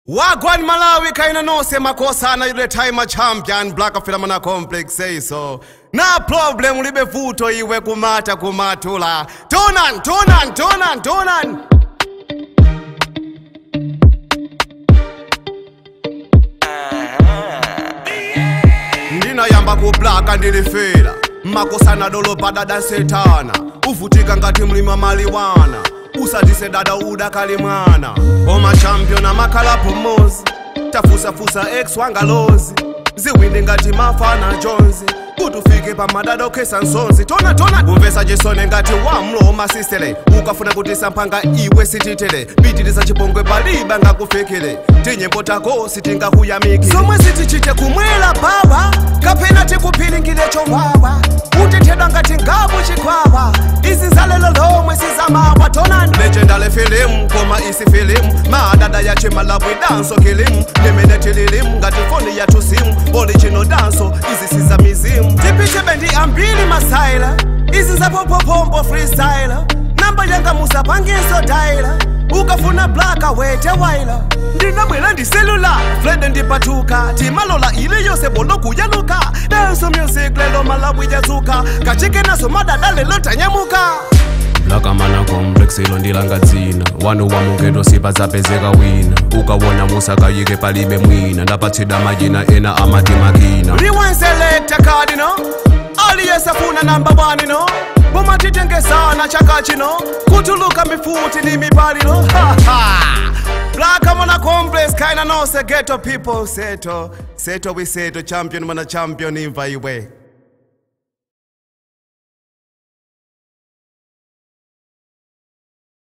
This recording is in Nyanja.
Wagwan Malawi kaina no se Makosana yule time champion Blackah Fellah mana complex say so. Na problem ulibe vuto iwe kumata kumatula. Tonan. Ndina yamba ku Blackah ndilifela. Makosana dolo pada dan setana. Ufutika ngati mlima Malawian. Usadise dada uda kalimwana. Oma champion na makala pomozi. Tafusa ex wangalozi. Ziwindi ngati mafana Jones. Kutufike pa madado kesa nsonzi. Tona Uvesa jesone ngati wamlo masistele. Ukafuna kutisa mpanga iwe sititele. Bitiliza chipongwe baliba nga kufekele. Tinye mbotako sitinga huyamiki. Somwe sitichite kumwela baba. Kapena tikupilingile chowawa. Utitedwa ngati ngabu chikwawa. Izi nzalelo lomwe sizamawa. Tonan legendary film koma isi film. Madada ya Malawi danso kilim. Nemenetililim ngati foni ya tusimu. Original danso izi sizamizimu. Tipiche bendi ambili masaila. Izi za pompo freestyle. Namba yanga musa pangenso daila. Ukafuna Blackah wete waila. Ndina mwela ndi cellular Fled ndi patuka. Timalola ile yose bono kuyanuka. Dance music lelo Malawi jazuka. Kachike naso madada lelo tanyamuka. Blackah mana complex ilo ndilanga dzina. Wanu wa muketo sipa zapezeka wina. Ukawona musa kayike palibe mwina. Ndapatsidwa majina ena amati makina. Rewind selector card no. Aliyesafuna number 1 no. Boma titengesana chakachi no. Kutuluka mifuti ni mibali no. Blackah mana complex kaina no se ghetto people seto. Seto we seto champion mana champion imva iwe.